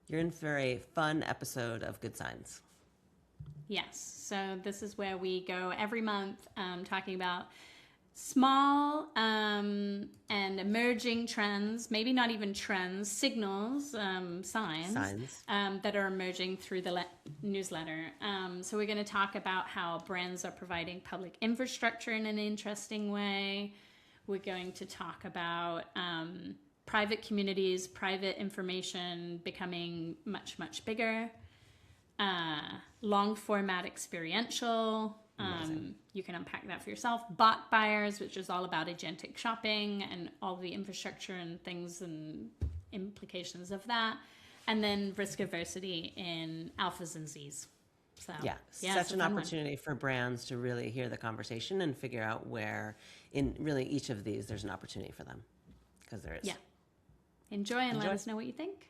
You're in for a fun episode of Good Signs. Yes. So this is where we go every month talking about small and emerging trends, maybe not even trends, signals, signs. That are emerging through the newsletter. So we're going to talk about how brands are providing public infrastructure in an interesting way. We're going to talk about private communities, private information becoming much, much bigger. Long format experiential. You can unpack that for yourself. Bot buyers, which is all about agentic shopping and all the infrastructure and things and implications of that. And then risk adversity in alphas and Zs. So, such an opportunity for brands to really hear the conversation and figure out where in really each of these there's an opportunity for them, because there is. Yeah. Enjoy and let us know what you think.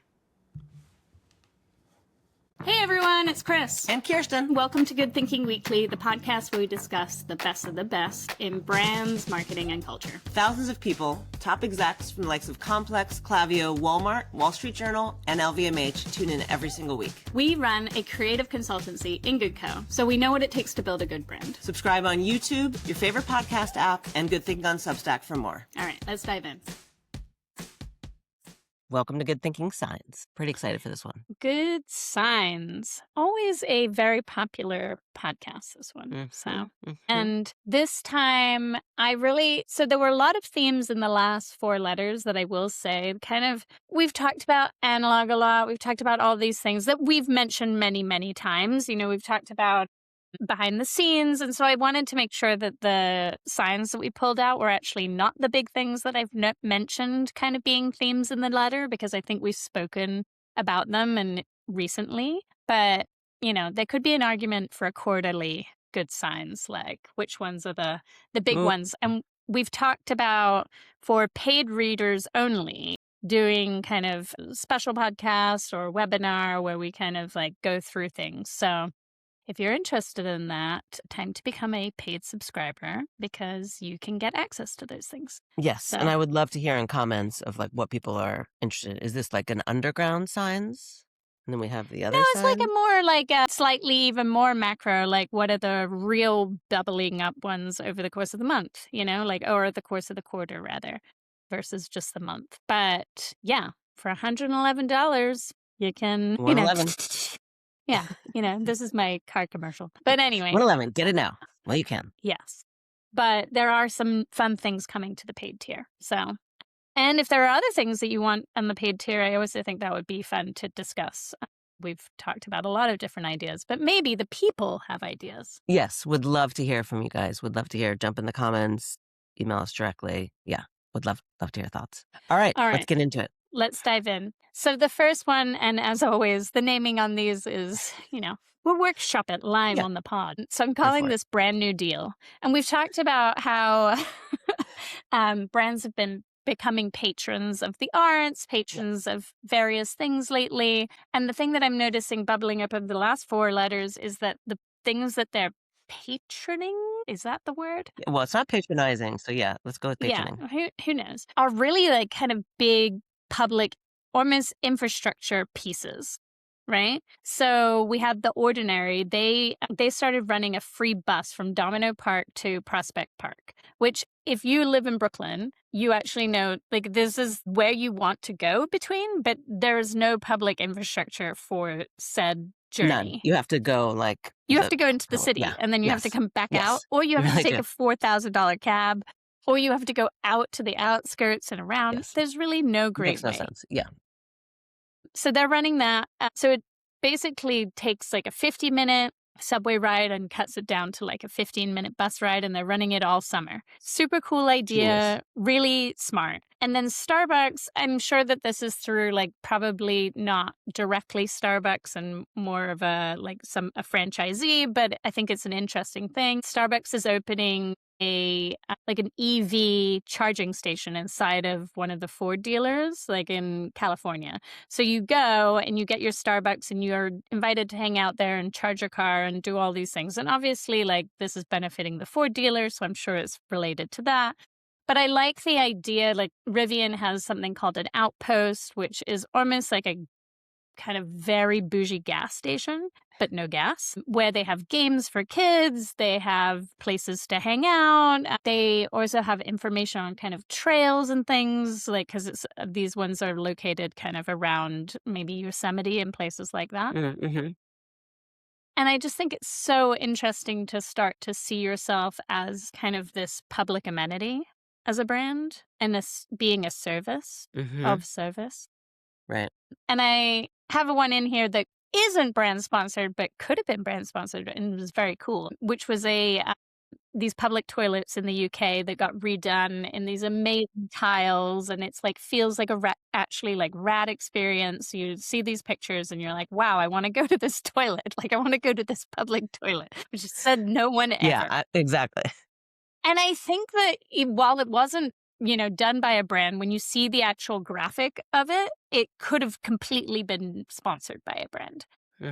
Hey everyone, it's Chris. And Kirsten. Welcome to Good Thinking Weekly, the podcast where we discuss the best of the best in brands, marketing, and culture. Thousands of people, top execs from the likes of Complex, Klaviyo, Walmart, Wall Street Journal, and LVMH tune in every single week. We run a creative consultancy in GoodCo, so we know what it takes to build a good brand. Subscribe on YouTube, your favorite podcast app, and Good Thinking on Substack for more. All right, let's dive in. Welcome to Good Thinking Signs. Pretty excited for this one. Good Signs. Always a very popular podcast, this one. And this time so there were a lot of themes in the last 4 letters that I will say we've talked about analog a lot. We've talked about all these things that we've mentioned many, many times. You know, we've talked about behind the scenes. And so I wanted to make sure that the signs that we pulled out were actually not the big things that I've mentioned kind of being themes in the letter, because I think we've spoken about them and recently. But, you know, there could be an argument for a quarterly good signs, like which ones are the big ones. And we've talked about for paid readers only, doing kind of special podcasts or webinar where we kind of like go through things. So if you're interested in that, time to become a paid subscriber, because you can get access to those things. Yes, and I would love to hear in comments of like what people are interested in. Is this like an underground signs? And then we have the other side? No, it's like a more like a slightly even more macro, like what are the real doubling up ones over the course of the month, you know, like, or the course of the quarter rather, versus just the month. But yeah, for $111, you can, 111. Yeah, you know, this is my car commercial. But anyway. 111, get it now. Well, you can. Yes. But there are some fun things coming to the paid tier. So, and if there are other things that you want on the paid tier, I also think that would be fun to discuss. We've talked about a lot of different ideas, but maybe the people have ideas. Yes, would love to hear from you guys. Would love to hear. Jump in the comments, email us directly. Yeah, would love to hear your thoughts. All right, let's get into it. Let's dive in. So the first one, and as always, the naming on these is, you know, we'll workshop it live on the pod. So I'm calling this Brand New Deal. And we've talked about how brands have been becoming patrons of the arts, patrons of various things lately. And the thing that I'm noticing bubbling up over the last 4 letters is that the things that they're patroning, is that the word? Well, it's not patronizing. So yeah, let's go with patroning. Yeah, who knows? Are really like kind of big public, almost infrastructure pieces, right? So we had The Ordinary. They started running a free bus from Domino Park to Prospect Park, which if you live in Brooklyn, you actually know, like, this is where you want to go between, but there's no public infrastructure for said journey. None. You have to go like... You have to go into the city and then you have to come back out, or you have to take a $4,000 cab, or you have to go out to the outskirts and around. There's really no great way. Makes no sense. Yeah. So they're running that. So it basically takes like a 50-minute subway ride and cuts it down to like a 15-minute bus ride, and they're running it all summer. Super cool idea, really smart. And then Starbucks, I'm sure that this is through like probably not directly Starbucks and more of a franchisee, but I think it's an interesting thing. Starbucks is opening an EV charging station inside of one of the Ford dealers, like in California. So you go and you get your Starbucks and you're invited to hang out there and charge your car and do all these things. And obviously, like, this is benefiting the Ford dealer, so I'm sure it's related to that. But I like the idea, like Rivian has something called an outpost, which is almost like a kind of very bougie gas station, but no gas, where they have games for kids, they have places to hang out. They also have information on kind of trails and things, like, because these ones are located kind of around maybe Yosemite and places like that. Mm-hmm. And I just think it's so interesting to start to see yourself as kind of this public amenity as a brand and this being a service of service. Right. And I have one in here that isn't brand sponsored, but could have been brand sponsored and was very cool, which was these public toilets in the UK that got redone in these amazing tiles, and it's like feels like actually like rad experience. You see these pictures and you're like, wow, I want to go to this toilet. Like I want to go to this public toilet, which said no one ever. Yeah, exactly. And I think that while it wasn't, done by a brand, when you see the actual graphic of it, it could have completely been sponsored by a brand.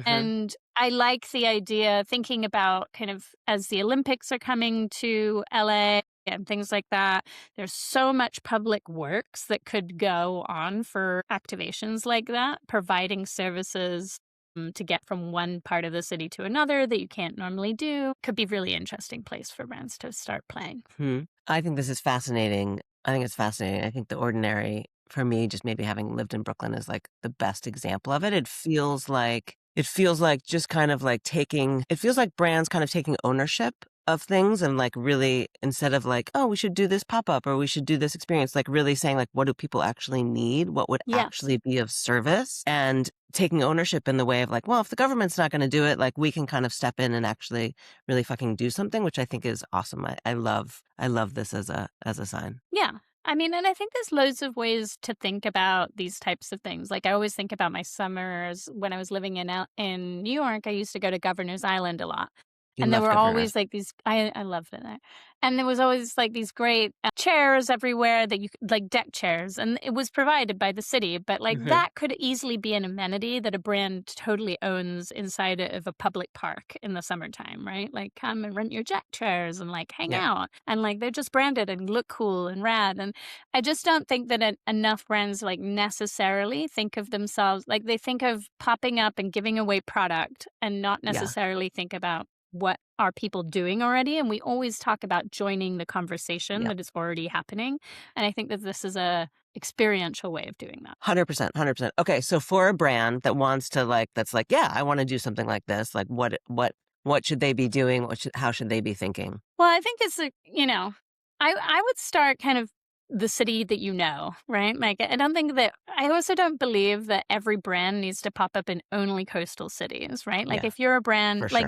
And I like the idea, thinking about kind of as the Olympics are coming to LA and things like that, there's so much public works that could go on for activations like that, providing services to get from one part of the city to another that you can't normally do. Could be a really interesting place for brands to start playing. I think this is fascinating. I think it's fascinating. I think The Ordinary, for me, just maybe having lived in Brooklyn, is like the best example of it. It feels like just kind of like it feels like brands kind of taking ownership of things and like really, instead of like, oh, we should do this pop-up or we should do this experience, like really saying like, what do people actually need? What would actually be of service? And taking ownership in the way of like, well, if the government's not going to do it, like we can kind of step in and actually really fucking do something, which I think is awesome. I love this as a sign. Yeah. I mean, and I think there's loads of ways to think about these types of things. Like I always think about my summers when I was living in New York. I used to go to Governor's Island a lot. And there were always like these, I loved it there. And there was always like these great chairs everywhere that you could, like deck chairs. And it was provided by the city. But like that could easily be an amenity that a brand totally owns inside of a public park in the summertime, right? Like come and rent your deck chairs and like hang out. And like they're just branded and look cool and rad. And I just don't think that enough brands like necessarily think of themselves, like they think of popping up and giving away product and not necessarily think about what are people doing already. And we always talk about joining the conversation that is already happening. And I think that this is a experiential way of doing that. 100%. Okay, so for a brand that wants to like, that's like, yeah, I want to do something like this, like what should they be doing? How should they be thinking? Well, I think it's I would start kind of the city that you know, right? Like, I also don't believe that every brand needs to pop up in only coastal cities, right? Like, if you're a brand, like,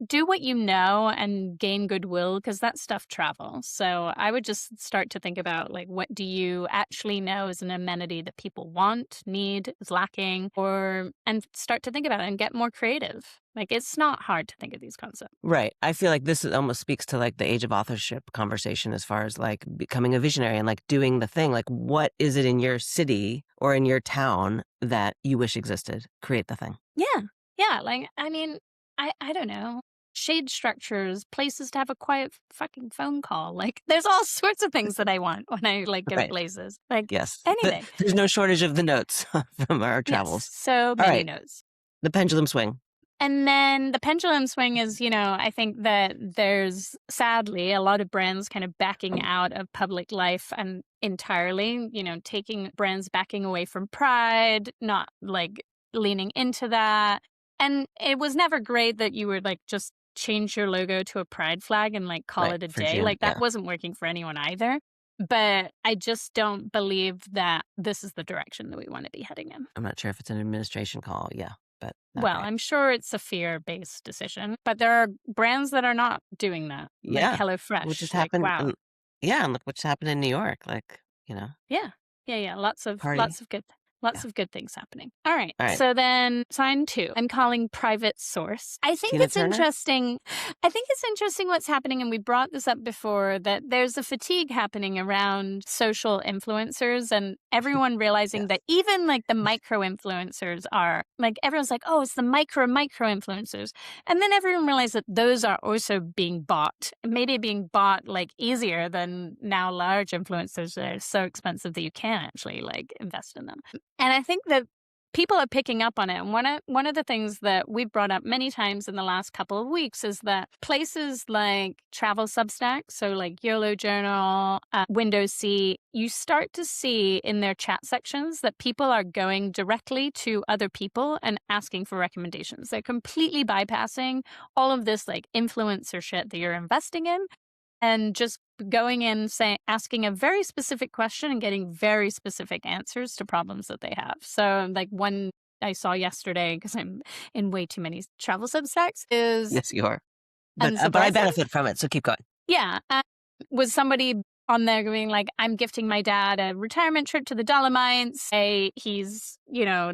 do what you know and gain goodwill, because that stuff travels. So I would just start to think about, like, what do you actually know is an amenity that people want, need, is lacking, and start to think about it and get more creative. Like, it's not hard to think of these concepts. Right. I feel like this almost speaks to like the age of authorship conversation as far as like becoming a visionary and like doing the thing. Like, what is it in your city or in your town that you wish existed? Create the thing. Yeah. Yeah. Like, I mean, I don't know. Shade structures, places to have a quiet fucking phone call. Like, there's all sorts of things that I want when I like go places. Like, anything. There's no shortage of the notes from our travels. Yes, so many notes. The pendulum swing. And then the pendulum swing is, I think that there's sadly a lot of brands kind of backing out of public life and entirely, taking brands backing away from pride, not like leaning into that. And it was never great that you would like just change your logo to a pride flag and like call it a day. June, like that wasn't working for anyone either. But I just don't believe that this is the direction that we want to be heading in. I'm not sure if it's an administration call. Yeah. But I'm sure it's a fear-based decision, but there are brands that are not doing that. Like HelloFresh, which has happened. Wow. And look what's happened in New York. Like, Yeah. Lots of good things happening. All right. So then sign 2, I'm calling private source. I think it's interesting. I think it's interesting what's happening. And we brought this up before, that there's a fatigue happening around social influencers and everyone realizing that even like the micro influencers are like, everyone's like, oh, it's the micro influencers. And then everyone realized that those are also being bought, maybe being bought like easier than now large influencers that are so expensive that you can't actually like invest in them. And I think that people are picking up on it. And one of the things that we've brought up many times in the last couple of weeks is that places like travel Substack, so like YOLO Journal, Windows C, you start to see in their chat sections that people are going directly to other people and asking for recommendations. They're completely bypassing all of this like influencer shit that you're investing in and just going in, asking a very specific question and getting very specific answers to problems that they have. So like one I saw yesterday, because I'm in way too many travel Substacks, is Yes, you are. But I unsurprising. benefit from it, so keep going. Yeah. Was somebody on there going like, I'm gifting my dad a retirement trip to the Dolomites. He's,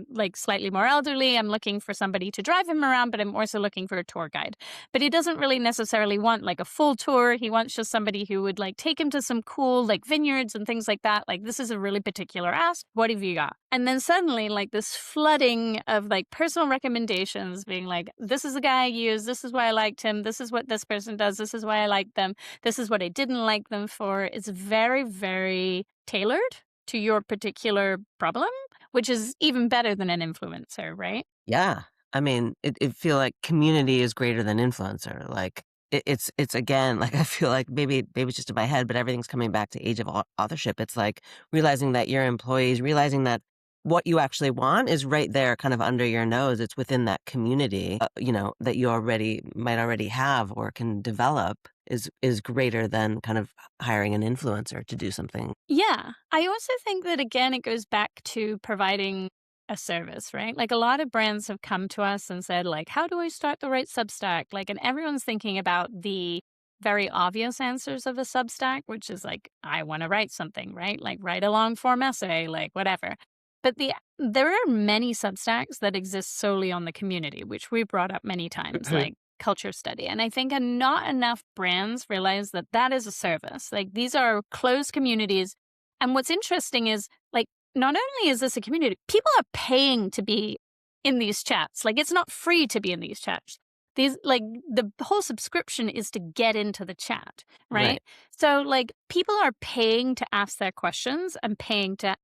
like slightly more elderly. I'm looking for somebody to drive him around, but I'm also looking for a tour guide. But he doesn't really necessarily want like a full tour. He wants just somebody who would like take him to some cool like vineyards and things like that. Like, this is a really particular ask. What have you got? And then suddenly like this flooding of like personal recommendations being like, this is the guy I use. This is why I liked him. This is what this person does. This is why I like them. This is what I didn't like them for. It's very, very tailored to your particular problem, which is even better than an influencer, right? Yeah. I mean, it feel like community is greater than influencer. Like it's again, like I feel like maybe it's just in my head, but everything's coming back to age of authorship. It's like realizing that your employees, realizing that what you actually want is right there kind of under your nose. It's within that community, that you might already have or can develop is greater than kind of hiring an influencer to do something. Yeah. I also think that, again, it goes back to providing a service, right? Like a lot of brands have come to us and said like, how do I start the right Substack? Like, and everyone's thinking about the very obvious answers of a Substack, which is like, I want to write something, right? Like write a long form essay, like whatever. But there are many Substacks that exist solely on the community, which we brought up many times, like culture study. And I think not enough brands realize that that is a service. Like these are closed communities. And what's interesting is like, not only is this a community, people are paying to be in these chats. Like it's not free to be in these chats. These like the whole subscription is to get into the chat, right? So like people are paying to ask their questions and paying to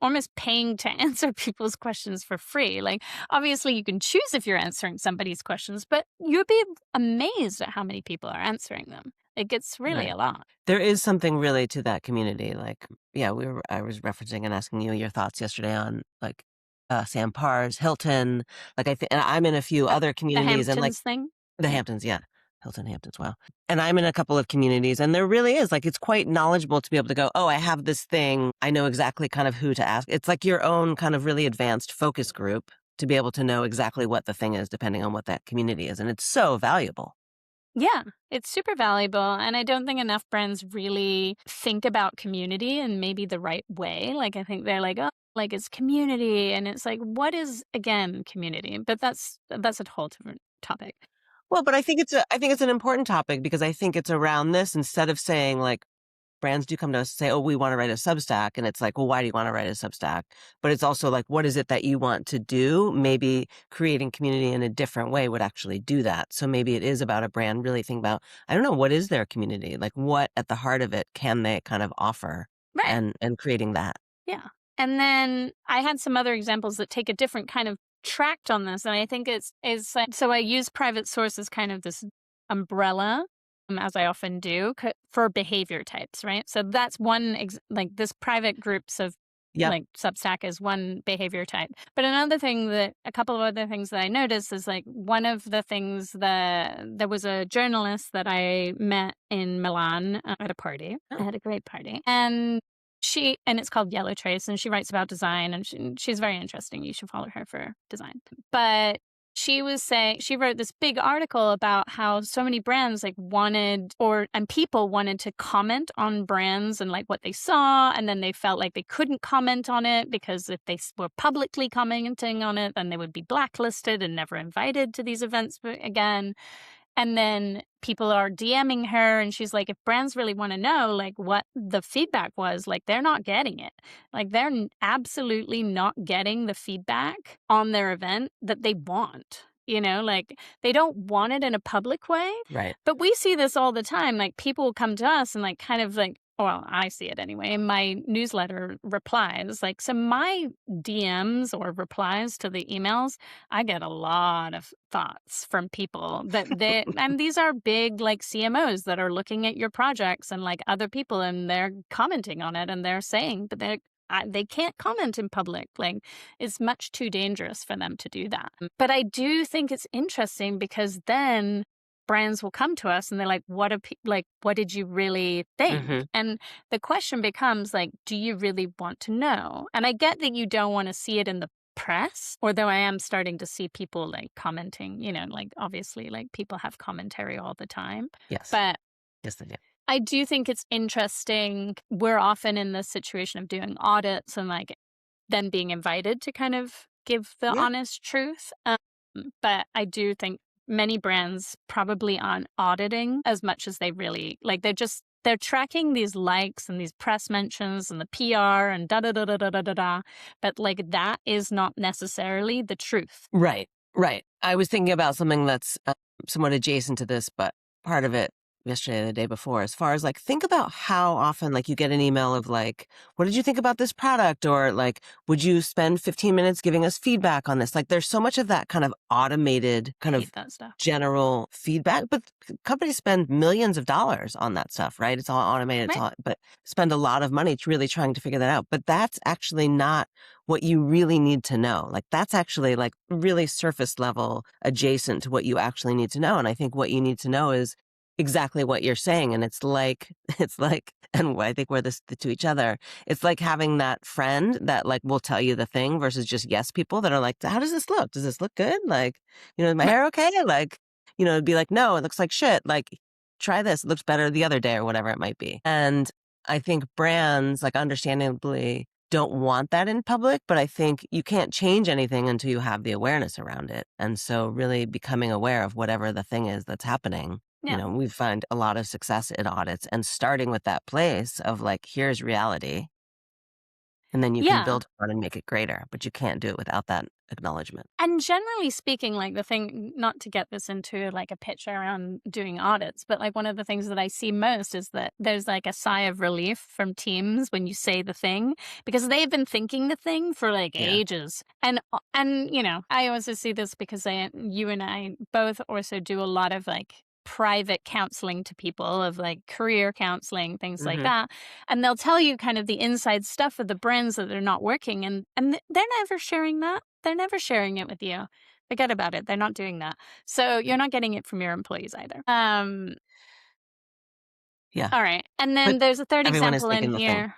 almost paying to answer people's questions for free. Like, obviously, you can choose if you're answering somebody's questions, but you'll be amazed at how many people are answering them. It gets really a lot. There is something really to that community. Like, yeah, I was referencing and asking you your thoughts yesterday on like Sam Parr's, Hilton. Like, and I'm in a few other communities, the Hamptons and like thing. the Hamptons, yeah. Hilton Hamptons, wow. And I'm in a couple of communities, and there really is, like, it's quite knowledgeable to be able to go, oh, I have this thing. I know exactly kind of who to ask. It's like your own kind of really advanced focus group to be able to know exactly what the thing is depending on what that community is. And it's so valuable. Yeah, it's super valuable. And I don't think enough brands really think about community in maybe the right way. Like, I think they're like, oh, like it's community. And it's like, what is, again, community? But that's a whole different topic. Well, but I think it's an important topic because I think it's around this instead of saying like brands do come to us and say, oh, we want to write a Substack. And it's like, well, why do you want to write a Substack? But it's also like, what is it that you want to do? Maybe creating community in a different way would actually do that. So maybe it is about a brand really thinking about, I don't know, what is their community? Like what at the heart of it can they kind of offer and creating that? Yeah. And then I had some other examples that take a different kind of tracked on this, and I think it's so I use private source as kind of this umbrella, as I often do for behavior types, right? So that's one like this private groups of like Substack is one behavior type. But a couple of other things that I noticed is like one of the things that there was a journalist that I met in Milan at a party. I had a great party, and it's called Yellow Trace, and she writes about design, and she's very interesting. You should follow her for design. But she wrote this big article about how so many brands like people wanted to comment on brands and like what they saw, and then they felt like they couldn't comment on it because if they were publicly commenting on it, then they would be blacklisted and never invited to these events again. And then people are DMing her, and she's like, if brands really want to know like what the feedback was, like they're not getting it. Like they're absolutely not getting the feedback on their event that they want. Like they don't want it in a public way. Right. But we see this all the time. Like people will come to us and like kind of like well, I see it anyway, in my newsletter replies. Like, so my DMs or replies to the emails, I get a lot of thoughts from people and these are big like CMOs that are looking at your projects and like other people and they're commenting on it and they're saying, but they can't comment in public. Like, it's much too dangerous for them to do that. But I do think it's interesting because then brands will come to us and they're like, what did you really think? Mm-hmm. And the question becomes like, do you really want to know? And I get that you don't want to see it in the press, although I am starting to see people like commenting, like obviously like people have commentary all the time. Yes. But Yes, they do. I do think it's interesting. We're often in the situation of doing audits and like then being invited to kind of give the Yeah. honest truth. But I do think many brands probably aren't auditing as much as they really like. They're tracking these likes and these press mentions and the PR and da da da da da da da da. But like that is not necessarily the truth. Right. Right. I was thinking about something that's somewhat adjacent to this, but part of it yesterday and the day before, as far as like, think about how often like you get an email of like, what did you think about this product? Or like, would you spend 15 minutes giving us feedback on this? Like, there's so much of that kind of automated kind I of hate that stuff. general feedback, but companies spend millions of dollars on that stuff, right? It's all automated, Right. but spend a lot of money really trying to figure that out. But that's actually not what you really need to know. Like, that's actually like really surface level adjacent to what you actually need to know. And I think what you need to know is exactly what you're saying. And it's like, and I think we're this to each other. It's like having that friend that like will tell you the thing versus just yes people that are like, how does this look? Does this look good? Like, is my Right. hair okay? Like, it'd be like, no, it looks like shit. Like, try this. It looks better the other day or whatever it might be. And I think brands, like, understandably don't want that in public, but I think you can't change anything until you have the awareness around it. And so really becoming aware of whatever the thing is that's happening. Yeah. We find a lot of success in audits and starting with that place of like, here's reality. And then you can Yeah. build on and make it greater, but you can't do it without that acknowledgement. And generally speaking, like the thing, not to get this into like a pitch around doing audits, but like one of the things that I see most is that there's like a sigh of relief from teams when you say the thing because they've been thinking the thing for like Yeah. ages. And I also see this because you and I both also do a lot of like private counseling to people of like career counseling, things like that. And they'll tell you kind of the inside stuff of the brands that are not working and they're never sharing that. They're never sharing it with you. Forget about it. They're not doing that. So you're not getting it from your employees either. Yeah. All right. And But then there's a third everyone is example in thinking the thing. here.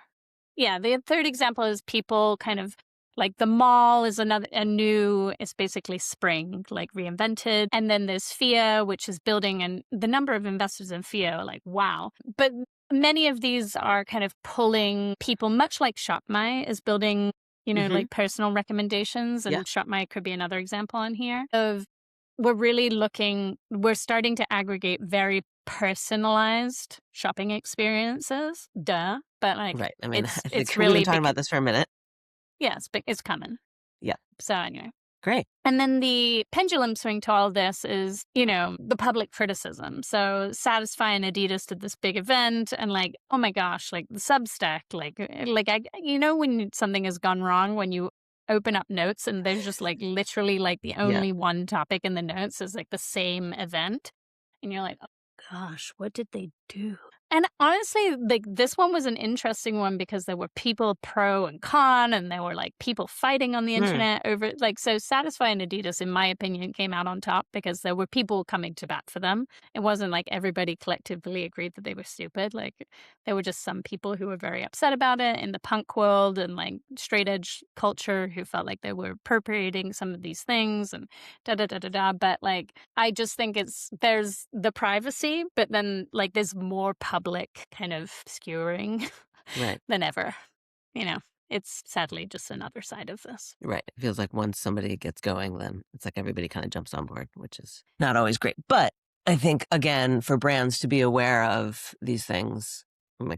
Yeah, the third example is people kind of like the mall is it's basically spring, like reinvented. And then there's FIA, which is building, and the number of investors in FIA are like, wow. But many of these are kind of pulling people, much like ShopMy is building, like personal recommendations. Yeah. And ShopMy could be another example on here of we're starting to aggregate very personalized shopping experiences. Duh. But like, Right. I mean, I think it's we've been really talking about this for a minute. yes, but it's coming. Yeah. So anyway. Great. And then the pendulum swing to all this is, the public criticism. So Satisfy and Adidas did this big event and like, oh my gosh, like the Substack, when something has gone wrong, when you open up notes and there's just like literally like the only one topic in the notes is like the same event. And you're like, oh gosh, what did they do? And honestly, like this one was an interesting one because there were people pro and con, and there were like people fighting on the internet over so Satisfy and Adidas, in my opinion, came out on top because there were people coming to bat for them. It wasn't like everybody collectively agreed that they were stupid. Like there were just some people who were very upset about it in the punk world and like straight edge culture who felt like they were appropriating some of these things and da da da da da. But like I just think there's the privacy, but then like there's more public kind of skewering than ever. It's sadly just another side of this. Right. It feels like once somebody gets going, then it's like everybody kind of jumps on board, which is not always great. But I think, again, for brands to be aware of these things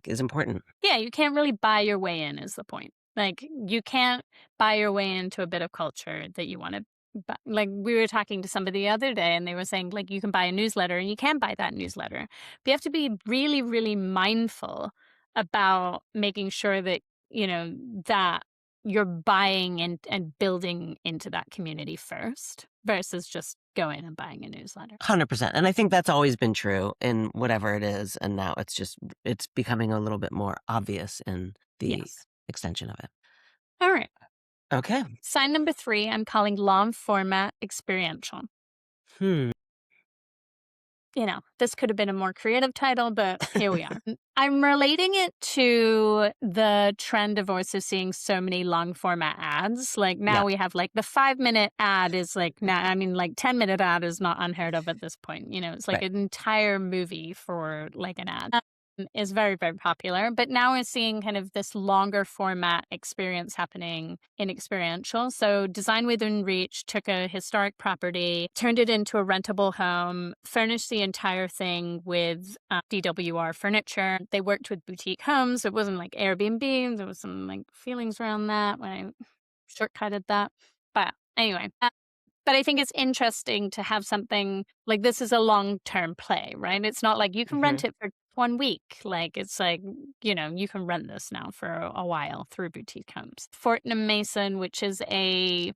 is important. Yeah, you can't really buy your way in is the point. Like you can't buy your way into a bit of culture that you want to. But like we were talking to somebody the other day and they were saying like you can buy a newsletter and you can buy that newsletter. But you have to be really, really mindful about making sure that, that you're buying and building into that community first versus just going and buying a newsletter. 100%. And I think that's always been true in whatever it is. And now it's becoming a little bit more obvious in the extension of it. All right. Okay. Sign number 3, I'm calling long format experiential. This could have been a more creative title, but here we are. I'm relating it to the trend of also seeing so many long format ads. Like now we have like the 5-minute ad is like, now, 10-minute ad is not unheard of at this point. It's like an entire movie for like an ad. Is very, very popular. But now we're seeing kind of this longer format experience happening in Experiential. So Design Within Reach took a historic property, turned it into a rentable home, furnished the entire thing with DWR furniture. They worked with boutique homes. It wasn't like Airbnb. There was some like feelings around that when I shortcutted that. But anyway, but I think it's interesting to have something like this is a long-term play, right? It's not like you can rent it for 1 week. Like it's like, you can rent this now for a while through boutique homes. Fortnum Mason, which is it's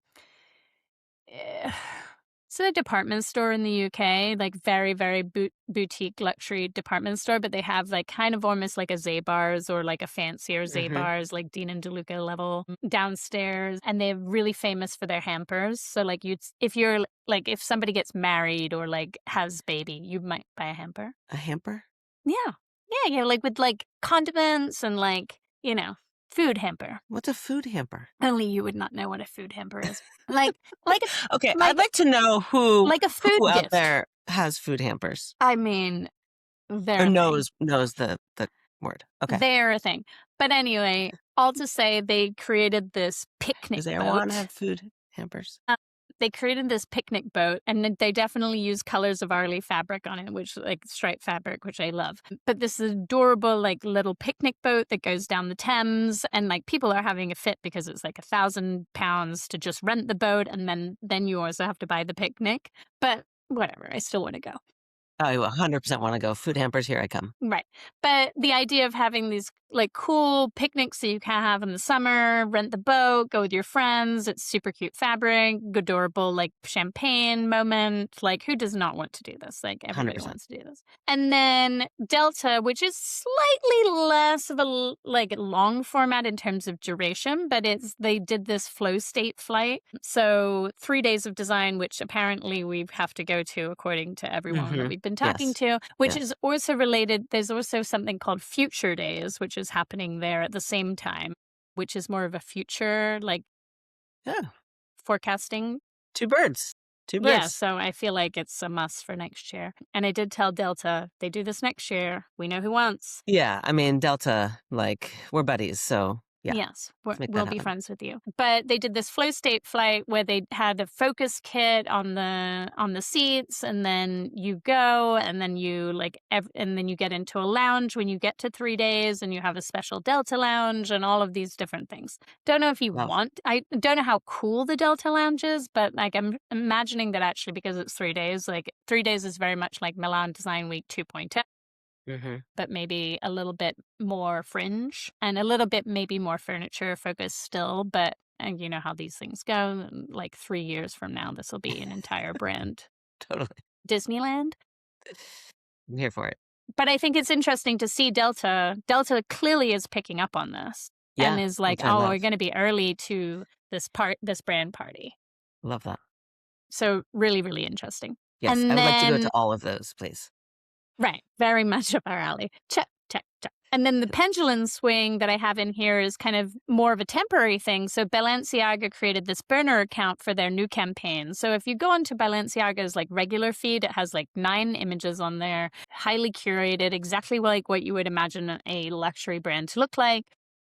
a department store in the UK, like very, very boutique luxury department store, but they have like kind of almost like a Zabar's or like a fancier Zabar's, like Dean and DeLuca level downstairs. And they're really famous for their hampers. So like if somebody gets married or like has baby, you might buy a hamper. A hamper? Yeah. Yeah, like with like condiments and like, food hamper. What's a food hamper? Only you would not know what a food hamper is. Okay, I'd like to know who out there has food hampers. I mean, or knows the word. Okay. They're a thing. But anyway, all to say they created this picnic Does boat. everyone have food hampers? They created this picnic boat, and they definitely use colors of Arley fabric on it, which like striped fabric, which I love. But this adorable like little picnic boat that goes down the Thames, and like people are having a fit because it's like £1,000 to just rent the boat, and then you also have to buy the picnic. But whatever, I still want to go. I 100% want to go. Food hampers, here I come. Right. But the idea of having these like cool picnics that you can have in the summer, rent the boat, go with your friends. It's super cute fabric, adorable like champagne moment. Like who does not want to do this? Like everybody 100%. wants to do this. And then Delta, which is slightly less of a like long format in terms of duration, but they did this flow state flight. So 3 days of design, which apparently we have to go to according to everyone that we've been talking to, which is also related. There's also something called Future Days, which is happening there at the same time, which is more of a future, like forecasting. Two birds. Yeah, so I feel like it's a must for next year. And I did tell Delta, they do this next year. We know who wants. Yeah, I mean, Delta, like, we're buddies, so yeah. Yes, we'll be friends with you. But they did this flow state flight where they had a focus kit on the seats, and then you go, and then you and then you get into a lounge when you get to 3 days, and you have a special Delta lounge and all of these different things. Don't know if you want. I don't know how cool the Delta lounge is, but like I'm imagining that actually because it's 3 days, like 3 days is very much like Milan Design Week 2.0. But maybe a little bit more fringe and a little bit maybe more furniture focused still. But you know how these things go. Like 3 years from now, this will be an entire brand. Totally. Disneyland. I'm here for it. But I think it's interesting to see Delta. Delta clearly is picking up on this and is like, oh, we're going to be early to this brand party. Love that. So really, really interesting. Yes, I would like to go to all of those, please. Right. Very much up our alley. Check, check, check. And then the pendulum swing that I have in here is kind of more of a temporary thing. So Balenciaga created this burner account for their new campaign. So if you go onto Balenciaga's like regular feed, it has like 9 images on there, highly curated, exactly like what you would imagine a luxury brand to look like.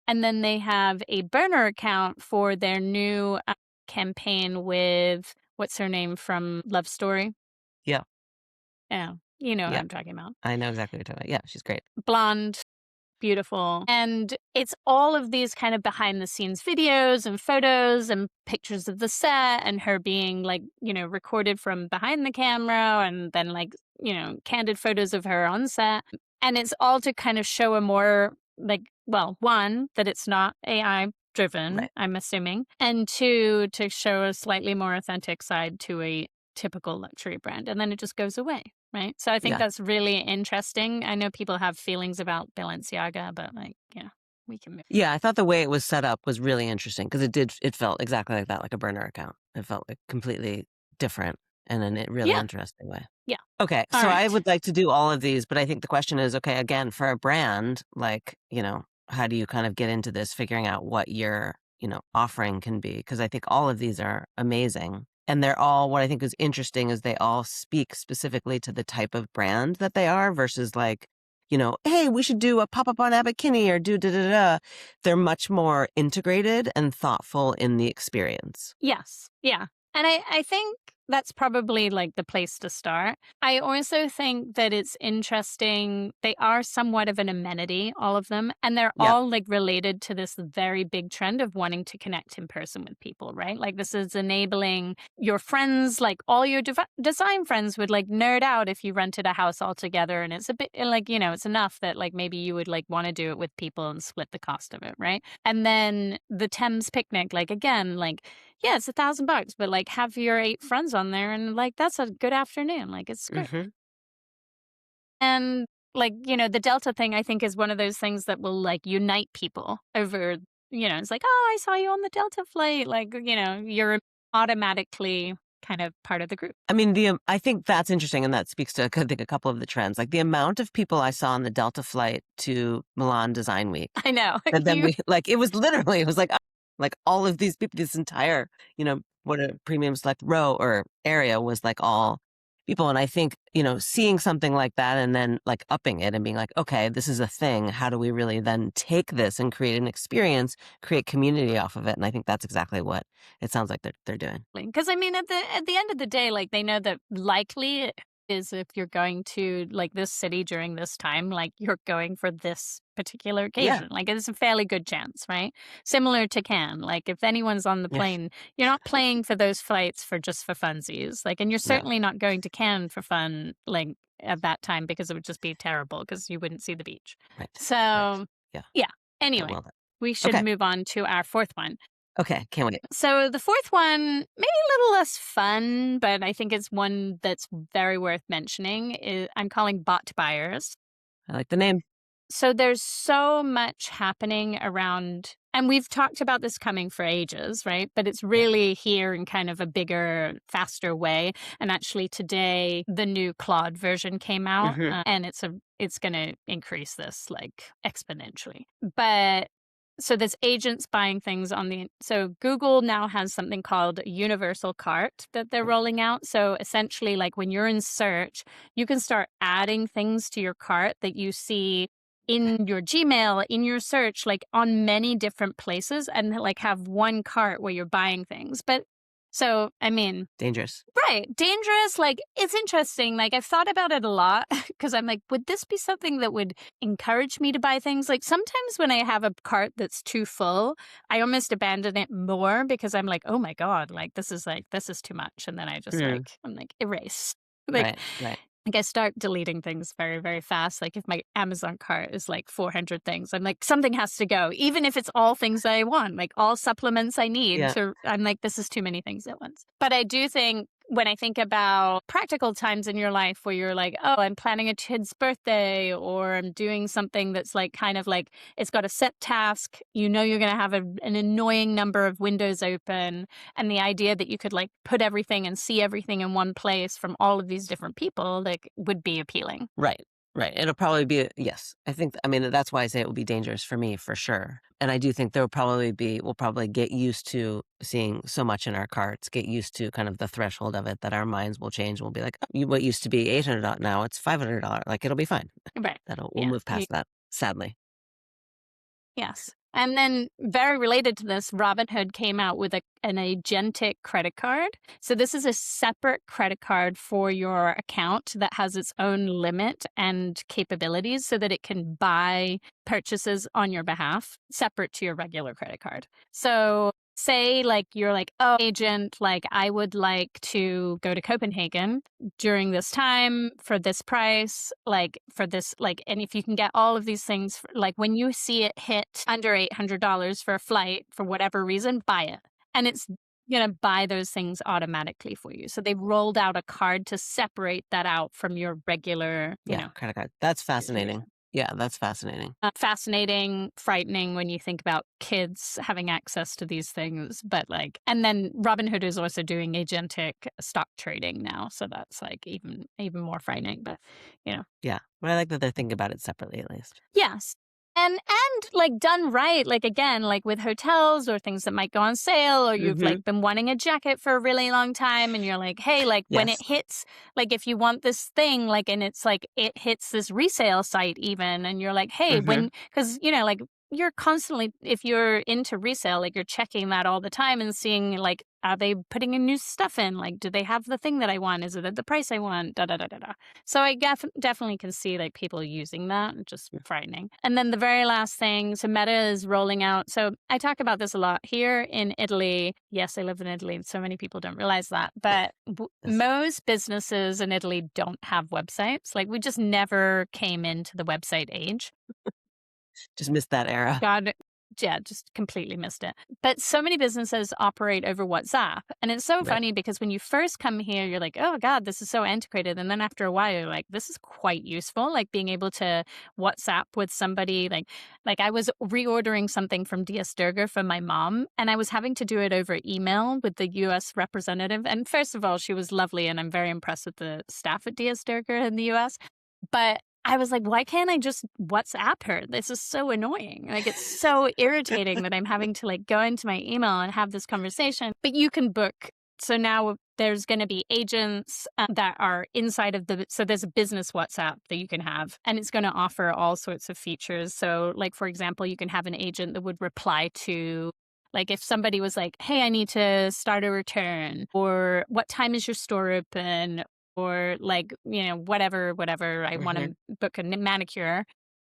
And then they have a burner account for their new campaign with, what's her name from Love Story? Yeah. Yeah. You know what I'm talking about. I know exactly what you're talking about. Yeah, she's great. Blonde, beautiful. And it's all of these kind of behind the scenes videos and photos and pictures of the set and her being like, recorded from behind the camera and then like, candid photos of her on set. And it's all to kind of show a more well, one, that it's not AI driven, Right. I'm assuming, and two, to show a slightly more authentic side to a typical luxury brand, and then it just goes away, right? So I think Yeah. that's really interesting. I know people have feelings about Balenciaga, but we can move. Yeah, I thought the way it was set up was really interesting because it felt exactly like that, like a burner account. It felt like completely different and in a really Yeah, interesting way. yeah. Okay, All so I right. would like to do all of these, but I think the question is, okay, again, for a brand, like, how do you kind of get into this, figuring out what your, offering can be? Because I think all of these are amazing. And they're all, what I think is interesting is they all speak specifically to the type of brand that they are versus like, hey, we should do a pop-up on Abbot Kinney or do da-da-da. They're much more integrated and thoughtful in the experience. Yes. Yeah. And I think that's probably like the place to start. I also think that it's interesting. They are somewhat of an amenity, all of them, and they're Yep. all like related to this very big trend of wanting to connect in person with people, right? Like this is enabling your friends, like all your design friends would like nerd out if you rented a house all together. And it's a bit like, it's enough that like maybe you would like want to do it with people and split the cost of it, right? And then the Thames picnic, like again, like, yeah, it's $1,000, but like have your 8 friends on there and like that's a good afternoon. Like it's great. Mm-hmm. And like, the Delta thing I think is one of those things that will like unite people over, it's like, oh, I saw you on the Delta flight. Like, you're automatically kind of part of the group. I mean, I think that's interesting, and that speaks to, I think, a couple of the trends. Like the amount of people I saw on the Delta flight to Milan Design Week, I know. and then it was literally, it was like all of these people, this entire, what a premium select row or area was like all people. And I think, seeing something like that and then like upping it and being like, okay, this is a thing. How do we really then take this and create an experience, create community off of it? And I think that's exactly what it sounds like they're doing. Because I mean, at the end of the day, like they know that likely is if you're going to like this city during this time, like you're going for this particular Yeah. occasion. Like it's a fairly good chance, right? Similar to Cannes. Like if anyone's on the Yeah. plane, you're not playing for those flights for just for funsies. Like, and you're No. certainly not going to Cannes for fun, like at that time because it would just be terrible because you wouldn't see the beach. Right. Right. So, Yeah. yeah. Yeah. Anyway, Well done. we should Okay. move on to our fourth one. Okay. Can't wait. So the fourth one, maybe a little less fun, but I think it's one that's very worth mentioning. I'm calling bot buyers. I like the name. So there's so much happening around, and we've talked about this coming for ages, right? But it's really here in kind of a bigger, faster way. And actually today, the new Claude version came out, and it's going to increase this like exponentially. But so there's agents buying things so Google now has something called a universal cart that they're rolling out. So essentially, like when you're in search, you can start adding things to your cart that you see in your Gmail, in your search, like on many different places, and like have one cart where you're buying things. But so, I mean, Dangerous. right. Dangerous. Like, it's interesting. Like, I've thought about it a lot because I'm like, would this be something that would encourage me to buy things? Like, sometimes when I have a cart that's too full, I almost abandon it more because I'm like, oh my God, like, this is too much. And then I just I'm like, erase. Like, Right. like I start deleting things very, very fast. Like if my Amazon cart is like 400 things, I'm like, something has to go. Even if it's all things that I want, like all supplements I need. Yeah. I'm like, this is too many things at once. But I do think when I think about practical times in your life where you're like, oh, I'm planning a kid's birthday or I'm doing something that's like kind of like it's got a set task, you're going to have an annoying number of windows open. And the idea that you could like put everything and see everything in one place from all of these different people like would be appealing. Right. It'll probably be, yes. I mean, that's why I say it will be dangerous for me, for sure. And I do think we'll probably get used to seeing so much in our carts, get used to kind of the threshold of it, that our minds will change. We'll be like, oh, what used to be $800, now it's $500. Like, it'll be fine. Right. We'll move past that, sadly. Yes. And then very related to this, Robinhood came out with an agentic credit card. So this is a separate credit card for your account that has its own limit and capabilities so that it can buy purchases on your behalf separate to your regular credit card. So say like you're like, oh, agent, like I would like to go to Copenhagen during this time for this price, like for this, like, and if you can get all of these things, like when you see it hit under $800 for a flight for whatever reason, buy it. And it's going to buy those things automatically for you. So they've rolled out a card to separate that out from your regular, credit card. That's your fascinating. Yeah, that's fascinating. fascinating, frightening when you think about kids having access to these things. But like, and then Robinhood is also doing agentic stock trading now, so that's like even more frightening. But Yeah, but I like that they're thinking about it separately at least. yes. And like done right, like again, like with hotels or things that might go on sale, or you've like been wanting a jacket for a really long time and you're like, hey, like when it Yes. hits, like if you want this thing, like, and it's like it hits this resale site even, and you're like, hey, when, because like you're constantly, if you're into resale, like you're checking that all the time and seeing like, are they putting in new stuff in? Like, do they have the thing that I want? Is it at the price I want? Da da da da da. So I definitely can see like people using that, just frightening. And then the very last thing, so Meta is rolling out. So I talk about this a lot here in Italy. Yes, I live in Italy. So many people don't realize that. But most businesses in Italy don't have websites. Like we just never came into the website age. Just missed that era. God, yeah, just completely missed it. But so many businesses operate over WhatsApp. And it's so funny because when you first come here, you're like, oh God, this is so antiquated. And then after a while, you're like, this is quite useful. Like being able to WhatsApp with somebody, like I was reordering something from DS Durga for my mom, and I was having to do it over email with the US representative. And first of all, she was lovely, and I'm very impressed with the staff at DS Durga in the US. But I was like, why can't I just WhatsApp her? This is so annoying. Like, it's so irritating that I'm having to like go into my email and have this conversation. But you can book. So now there's going to be agents that are inside of so there's a business WhatsApp that you can have, and it's going to offer all sorts of features. So like, for example, you can have an agent that would reply to, like if somebody was like, hey, I need to start a return, or what time is your store open? Or like, whatever, I want to book a manicure,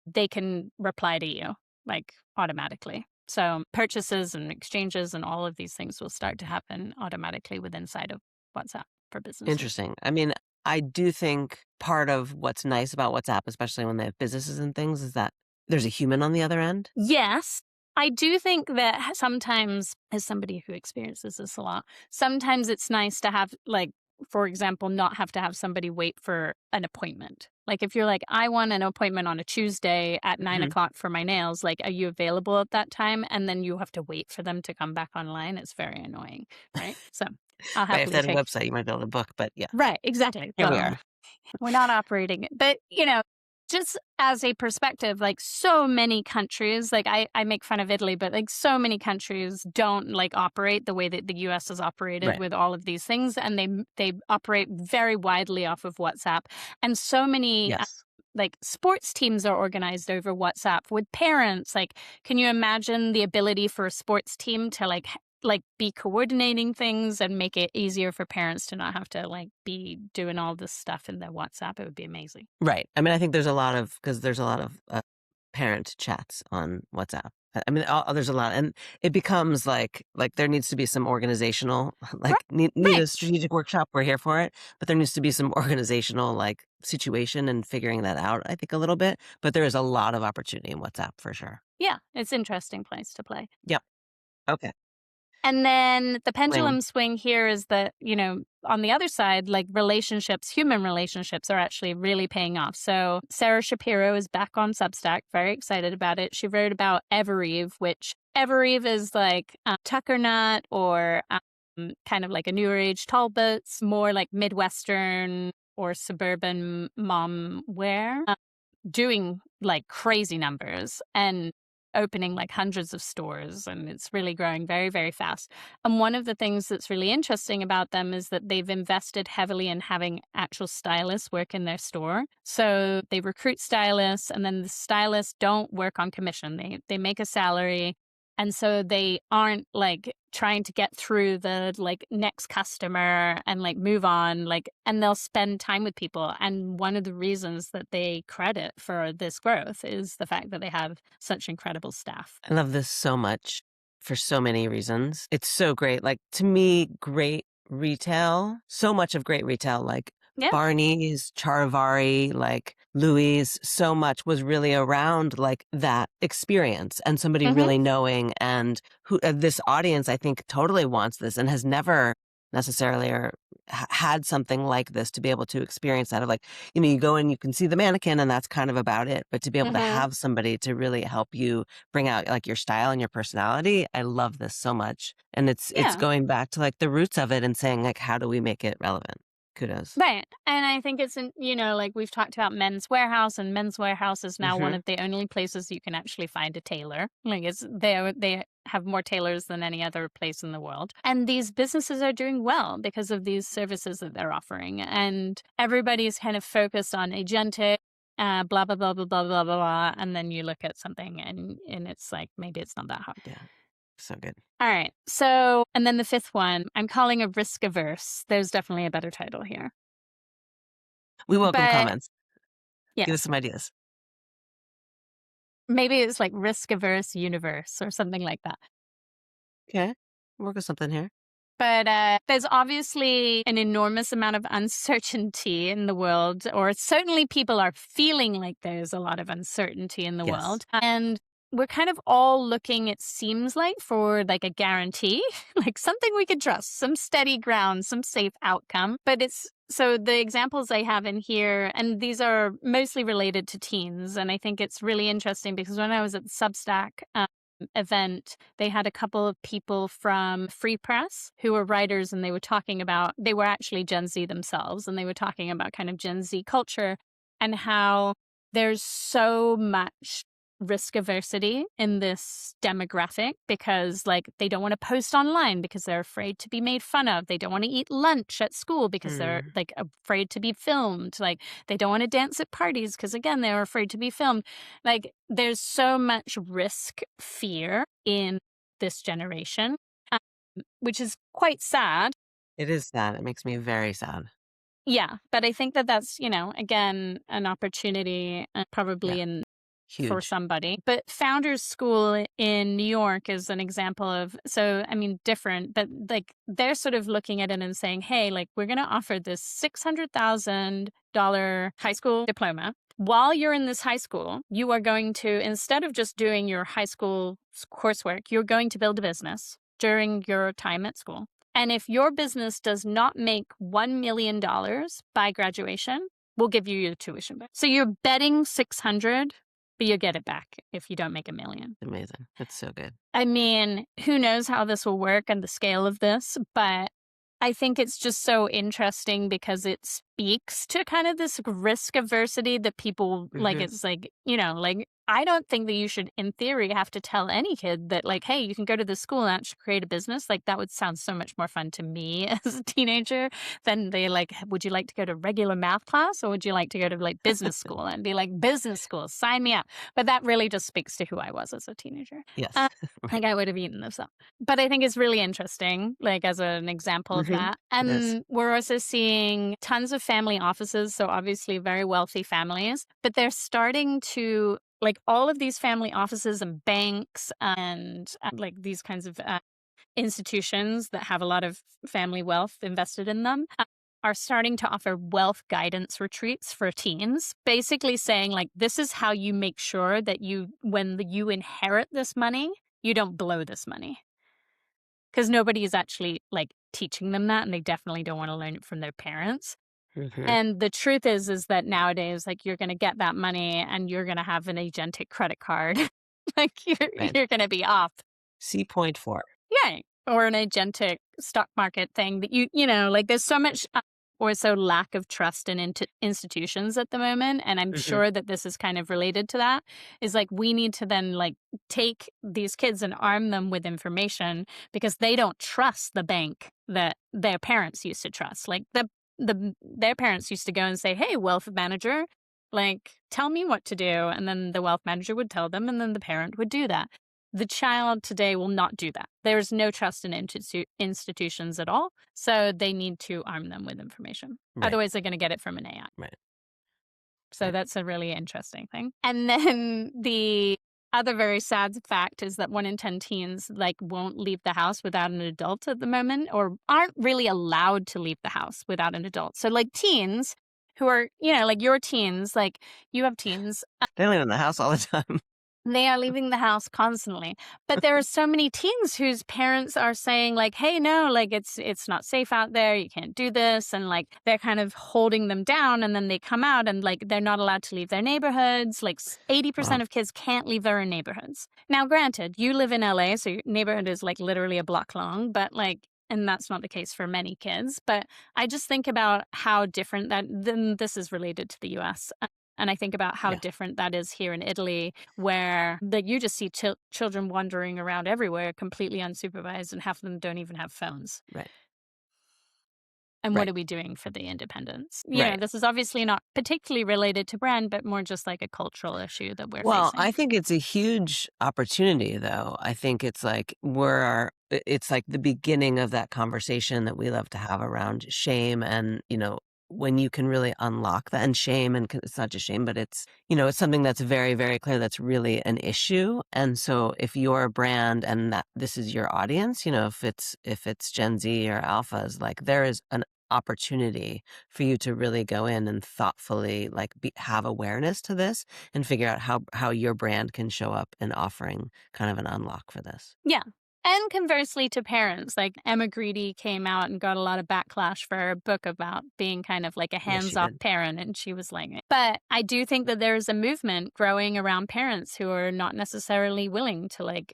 they can reply to you like automatically. So purchases and exchanges and all of these things will start to happen automatically inside of WhatsApp for businesses. Interesting. I mean, I do think part of what's nice about WhatsApp, especially when they have businesses and things, is that there's a human on the other end. Yes. I do think that sometimes, as somebody who experiences this a lot, sometimes it's nice to have, like, for example, not have to have somebody wait for an appointment. Like if you're like, I want an appointment on a Tuesday at 9 o'clock for my nails, like, are you available at that time? And then you have to wait for them to come back online. It's very annoying, right? So I'll Right, if they happily had a take. website, you might be able to book, but yeah, Right, exactly. here we are. We're not operating it. But, just as a perspective, like so many countries, like I make fun of Italy, but like so many countries don't like operate the way that the US has operated with all of these things. And they operate very widely off of WhatsApp. And so many Yes. like sports teams are organized over WhatsApp with parents. Like, can you imagine the ability for a sports team to like be coordinating things and make it easier for parents to not have to like be doing all this stuff in their WhatsApp? It would be amazing. Right. I mean, I think there's a lot of parent chats on WhatsApp. I mean, there's a lot, and it becomes like there needs to be some organizational, like need a strategic workshop. We're here for it, but there needs to be some organizational like situation and figuring that out. I think a little bit, but there is a lot of opportunity in WhatsApp for sure. Yeah, it's an interesting place to play. Yep. Okay. And then the pendulum swing here is that, on the other side, like human relationships are actually really paying off. So Sarah Shapiro is back on Substack, very excited about it. She wrote about Evereve, which Evereve is like Tucker Nut or kind of like a newer age Talbots, more like Midwestern or suburban mom wear, doing like crazy numbers and opening like hundreds of stores, and it's really growing very, very fast. And one of the things that's really interesting about them is that they've invested heavily in having actual stylists work in their store. So they recruit stylists, and then the stylists don't work on commission. They make a salary. And so they aren't like trying to get through the like next customer and like move on, like, and they'll spend time with people. And one of the reasons that they credit for this growth is the fact that they have such incredible staff. I love this so much. for so many reasons. It's so great. Like, to me, great retail, so much of great retail, like Yeah. Barney's, Charivari, like Louis, so much was really around like that experience and somebody Mhm. really knowing, and who this audience, I think, totally wants this and has never necessarily or had something like this to be able to experience that of like, you go and you can see the mannequin and that's kind of about it. But to be able to Mhm. have somebody to really help you bring out like your style and your personality, I love this so much. And it's Yeah. going back to like the roots of it and saying like, how do we make it relevant? Kudos. Right. And I think it's like we've talked about Men's Warehouse, and Men's Warehouse is now one Hmm. of the only places you can actually find a tailor. Like they have more tailors than any other place in the world. And these businesses are doing well because of these services that they're offering. And everybody's kind of focused on agentic, blah blah blah blah blah blah blah. And then you look at something and it's like maybe it's not that hard. Yeah. So good. All right. So, and then the fifth one, I'm calling a risk averse. There's definitely a better title here. We welcome But comments. Give us yes, some ideas. maybe it's like risk averse universe or something like that. Okay. Work with something here. But there's obviously an enormous amount of uncertainty in the world, or certainly people are feeling like there's a lot of uncertainty in the Yes. world. And we're kind of all looking, it seems like, for like a guarantee, like something we could trust, some steady ground, some safe outcome. But it's so the examples I have in here, and these are mostly related to teens. And I think it's really interesting because when I was at the Substack, event, they had a couple of people from Free Press who were writers, and they were actually Gen Z themselves, and they were talking about kind of Gen Z culture and how there's so much risk aversity in this demographic because like they don't want to post online because they're afraid to be made fun of. They don't want to eat lunch at school because they're Mm. like afraid to be filmed. Like they don't want to dance at parties because again, they're afraid to be filmed. Like there's so much risk fear in this generation, um, which is quite sad. It is sad. It makes me very sad. Yeah, but I think that that's, again, an opportunity Yeah. probably for Huge. somebody. But Founders School in New York is an example of, so, I mean, different, but like they're sort of looking at it and saying, hey, like we're going to offer this $600,000 high school diploma. While you're in this high school, you are going to, instead of just doing your high school coursework, you're going to build a business during your time at school. And if your business does not make $1 million by graduation, we'll give you your tuition back. So you're betting 600, but you get it back if you don't make $1 million. Amazing. It's so good. I mean, who knows how this will work and the scale of this, but I think it's just so interesting because it speaks to kind of this risk aversity that people like. Hmm. It's like, like I don't think that you should, in theory, have to tell any kid that, like, hey, you can go to this school and actually create a business. Like, that would sound so much more fun to me as a teenager than they like, would you like to go to regular math class or would you like to go to like business school? And be like, business school, sign me up. But that really just speaks to who I was as a teenager. Yes. Like, Right. I would have eaten this up. But I think it's really interesting, like, as an example of Hmm. that. It is. And we're also seeing tons of family offices. So, obviously, very wealthy families, but they're starting to, like, all of these family offices and banks and like these kinds of institutions that have a lot of family wealth invested in them are starting to offer wealth guidance retreats for teens, basically saying like, this is how you make sure that when you inherit this money, you don't blow this money. Because nobody is actually like teaching them that, and they definitely don't want to learn it from their parents. Hmm. And the truth is that nowadays, like you're going to get that money and you're going to have an agentic credit card. Like Right. you're going to be off. C.4. Yeah. Or an agentic stock market thing that like there's so much or so lack of trust in institutions at the moment. And I'm Hmm. sure that this is kind of related to that is like, we need to then like take these kids and arm them with information because they don't trust the bank that their parents used to trust. Like their parents used to go and say, hey, wealth manager, like, tell me what to do. And then the wealth manager would tell them, and then the parent would do that. The child today will not do that. There's no trust in institutions at all. So they need to arm them with information. Right. Otherwise, they're going to get it from an AI. Right. So Right. that's a really interesting thing. And then other very sad fact is that 1 in 10 teens like won't leave the house without an adult at the moment, or aren't really allowed to leave the house without an adult. So like teens who are, like your teens, like you have teens, They live in the house all the time. they are leaving the house constantly. But there are so many teens whose parents are saying like, hey, no, like it's not safe out there. You can't do this. And like they're kind of holding them down. And then they come out and like they're not allowed to leave their neighborhoods. Like 80% of kids can't leave their own neighborhoods. Now, granted, you live in LA, so your neighborhood is like literally a block long, but like, and that's not the case for many kids. But I just think about how different then this is related to the US. And I think about how different that is here in Italy, where like you just see children wandering around everywhere, completely unsupervised, and half of them don't even have phones. Right. And what are we doing for the independence? Right. This is obviously not particularly related to brand, but more just like a cultural issue that we're facing. Well, I think it's a huge opportunity, though. I think it's like it's like the beginning of that conversation that we love to have around shame and, when you can really unlock that, and shame, and it's not just shame, but it's, it's something that's very, very clear that's really an issue. And so if you're a brand and that this is your audience, if it's Gen Z or alphas, like there is an opportunity for you to really go in and thoughtfully like have awareness to this and figure out how your brand can show up in offering kind of an unlock for this. Yeah. And conversely to parents, like Emma Greedy came out and got a lot of backlash for her book about being kind of like a hands-off parent. And she was like, but I do think that there's a movement growing around parents who are not necessarily willing to like,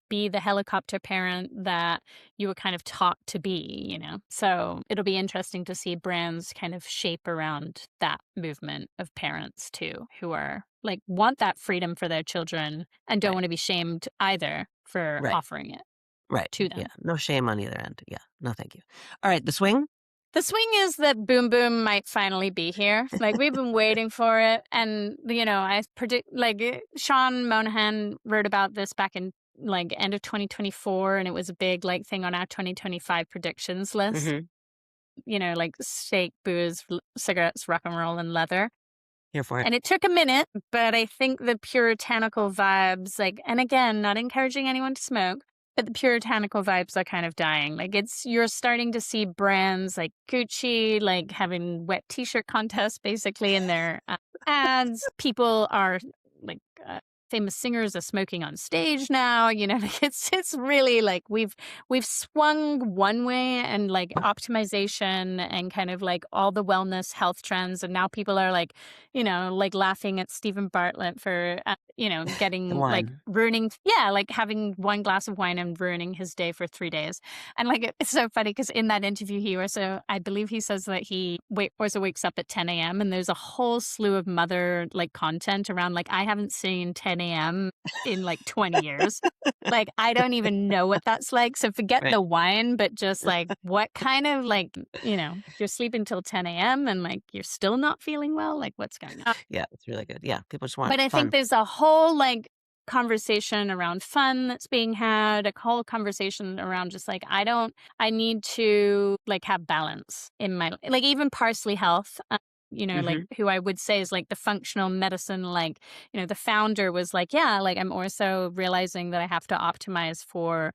be the helicopter parent that you were kind of taught to be, So it'll be interesting to see brands kind of shape around that movement of parents too, who are like want that freedom for their children and don't want to be shamed either for offering it to them. Yeah. No shame on either end. Yeah. No, thank you. All right. The swing? The swing is that Boom Boom might finally be here. Like, we've been waiting for it. And, I predict, like, Sean Monahan wrote about this back in, like, end of 2024. And it was a big, like, thing on our 2025 predictions list. Mm-hmm. Like steak, booze, cigarettes, rock and roll, and leather. Here for it. And it took a minute, but I think the puritanical vibes, like, and again, not encouraging anyone to smoke, but the puritanical vibes are kind of dying. Like you're starting to see brands like Gucci, like having wet t-shirt contests basically in their ads. People are like, famous singers are smoking on stage now. Like it's really like we've swung one way and like optimization and kind of like all the wellness health trends, and now people are like, like laughing at Stephen Bartlett for getting like ruining, like having one glass of wine and ruining his day for 3 days. And like it's so funny because in that interview I believe he says that he also wakes up at 10 a.m. and there's a whole slew of mother like content around like I haven't seen 10 a.m. in like 20 years. Like I don't even know what that's like. So forget the wine, but just like what kind of like, you're sleeping till 10 a.m. and like you're still not feeling well. Like what's going on? Yeah, it's really good. Yeah, people just want But I think there's a whole like conversation around fun that's being had, a whole conversation around just like I need to like have balance in my like even Parsley Health. Like who I would say is like the functional medicine, like, the founder was like, yeah, like I'm also realizing that I have to optimize for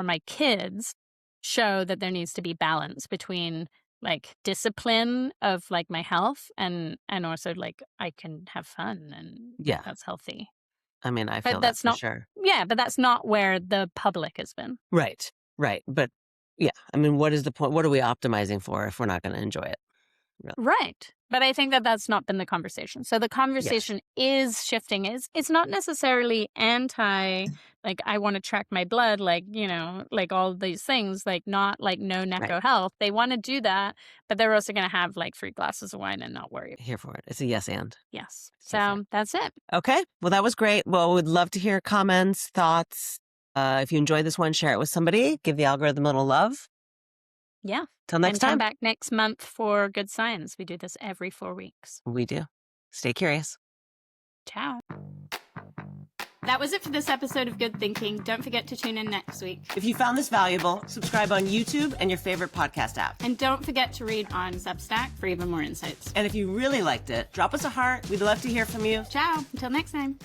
my kids, show that there needs to be balance between like discipline of like my health and also like I can have fun and that's healthy. I mean, I feel that for sure. Yeah, but that's not where the public has been. Right. But yeah, I mean, what is the point? What are we optimizing for if we're not going to enjoy it? Really? Right. But I think that that's not been the conversation. So the conversation is shifting. It's not necessarily anti, like, I want to track my blood, like, like all these things, like not like no Necco health. They want to do that, but they're also going to have like 3 glasses of wine and not worry. Here for it. It's a yes and. Yes. So that's it. Okay. Well, that was great. Well, we'd love to hear comments, thoughts. If you enjoyed this one, share it with somebody. Give the algorithm a little love. Yeah. Till next time. Come back next month for Good Science. We do this every 4 weeks. We do. Stay curious. Ciao. That was it for this episode of Good Thinking. Don't forget to tune in next week. If you found this valuable, subscribe on YouTube and your favorite podcast app. And don't forget to read on Substack for even more insights. And if you really liked it, drop us a heart. We'd love to hear from you. Ciao. Until next time.